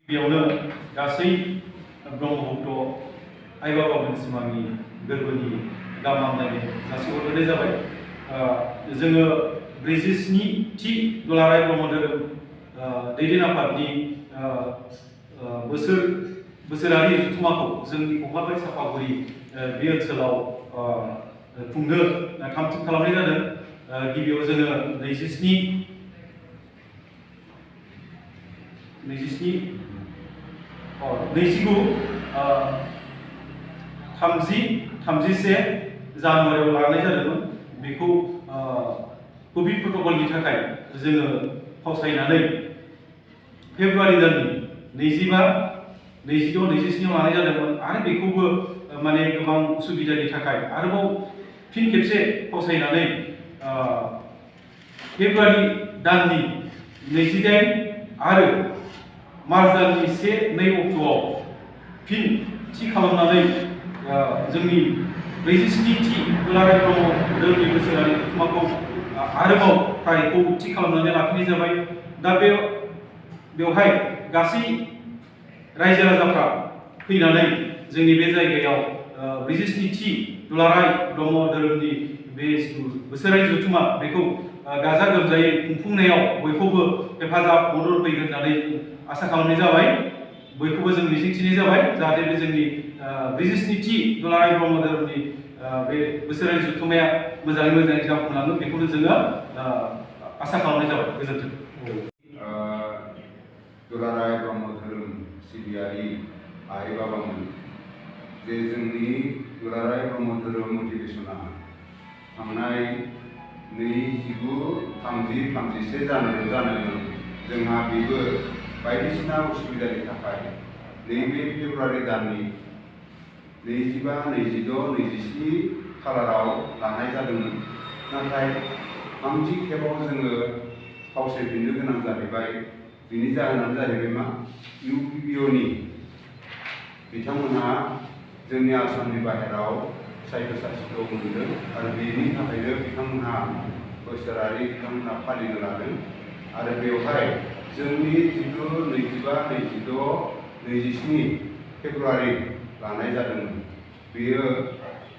बेयावनो गासै ब्रह्मभक्त आइ बाबामोननिसिम आंनि गोरबोनि गाहाम हामलायनाय जासिहरनाय जाबाय। जोङो 47थि दुलाराय ब्रह्म धोरोम दैदेन आफादनि बोसोरारि जथुम्माखौ जोंनि कक्राझार सापागुरि बे ओनसोलाव खुंनो थाम-थिम खालामनाय जादों। गिबियाव जोङो 31 जानुवारियाव लानाय जादोंमोन। बेखौ कभिड प्रट'कलनि थाखाय जोङो फावसायनानै फेब्रुवारि दाननि 25, 26, 27 लानाय जादोंमोन आरो बेखौबो माने गोबां उसुबिदानि थाखाय आरोबाव फिन खेबसे फावसायनानै फेब्रुवारि दाननि 28 आरो मार्च दाननि 1-2 अक्ट'आव फिन थि खालामनानै जोंनि 47थि दुलाराय ब्रह्म धोरोमनि बोसोरारि जथुम्माखौ आरोबाव तारिखखौ थि खालामनानै लाफिननाय जाबाय। दा बेवहाय गासै रायजो राजाफ्रा फैनानै जोंनि बे जायगायाव 47थि दुलाराय ब्रह्म धोरोमनि बे बोसोरारि जथुम्मा बेखौ गाजा गोमजायै खुंफुंनायाव बयखौबो हेफाजाब मदद होफैगोन होननानै आसा खालामनाय जाबाय। बयखौबो जों मिजिंथिनाय जाबाय जाहाथे बे जोंनि 47थि दुलाराय ब्रह्म धोरोमनि बे बोसोरारि जथुम्माया मोजाङै मोजाङै जाफुंलाङो बेखौनो जोङो आसा खालामनाय जाबाय। गोजोन्थों। दुलाराय ब्रह्म धोरोम सिबियारि आइ बाबामोन जे जोंनि दुलाराय ब्रह्म धोरोम मोटिभेसना थांनाय 29-30-31 जानुवारियाव जोंहा बेबो बायदिसिना उसुबिदानि थाखाय नैबे फेब्रुवारि दाननि 25, 26, 27 खालाराव लानाय जादोंमोन। नाथाय थामथि खेबाव जोङो फावसायफिननो गोनां जाहैबाय। बिनि जाहोनानो जाहैबाय मा UPPOनि बिथांमोनहा जोंनि आसामनि बाहेराव साहित्य मोनदों आरो बेनि थाखायनो बिथांमोनहा बोसोरारि फालिनो लादों आरो बेवहाय जोंनि 25, 26, 27 फेब्रुवारि लानाय जादोंमोन। बेयो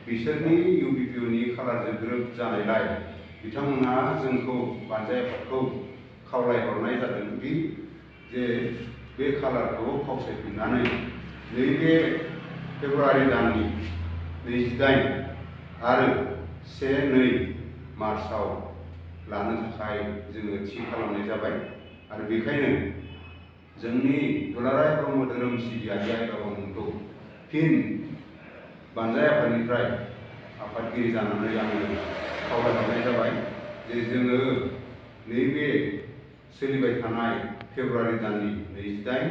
बिसोरनि UPPOनि खालारजों गोरोब जानायलाय बिथांमोनहा जोंखौ बानजाय आफादखौ खावलायहरनाय जादों जे बे खालारखौ फावसायफिननानै नैबे फेब्रुवारि दाननि 28 आरो 1-2 मार्चआव लानो थाखाय जोङो थि खालामनाय जाबाय। आरो बेखायनो जोंनि दुलाराय ब्रह्म धोरोम सिबियारि आइ बाबामोनखौ फिन बानजाय आफादनिफ्राय आफादगिरि जानानै आङो खावलायहरनाय जाबाय जे जोङो नैबे सोलिबाय थानाय फेब्रुवारि दाननि 28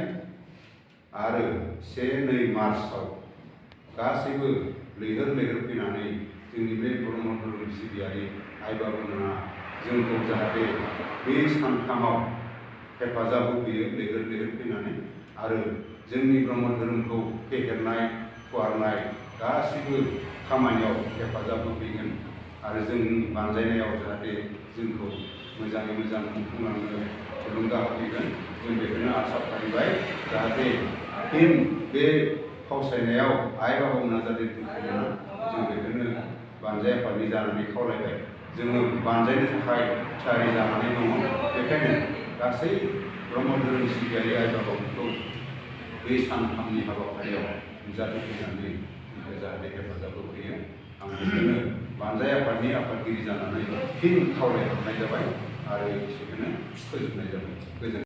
आरो 1-2 मार्चआव गासैबो लैहोर फैनानै जोंनि बे ब्रह्म धोरोम सिबियारि आइ बाबामोनहा जोंखौ जाहाथे बे सानथामाव हेफाजाब होफैयो लैहोर फैनानै आरो जोंनि ब्रह्म धोरोमखौ फेहेरनाय फुवारनाय गासैबो खामानियाव हेफाजाब होफैगोन आरो जोंनि बानजायनायाव जाहाथे जोंखौ मोजाङै मोजां खुंफुंलांनो थुलुंगा होफैगोन। जों बेखौनो आसा फालिबाय जाहाथे फिन बे फावसायनायाव आइ बाबामोनहा जाहाथे दुखु मोना जों बेखौनो बानजाय आफादनि जानानै खावलायबाय। जोङो बानजायनो थाखाय थियारि जानानै दङ। बेखायनो गासै ब्रह्म धोरोम सिबियारि आइ बाबामोनखौ बे सानथामनि हाबाफारियाव नुजाथिफैनानै जाहाथे हेफाजाब होफैयो आं बेखौनो बानजाय आफादनि आफादगिरि जानानै फिन खावलायहरनाय जाबाय आरो एसेखौनो फोजोबनाय जाबाय। गोजोन्थों।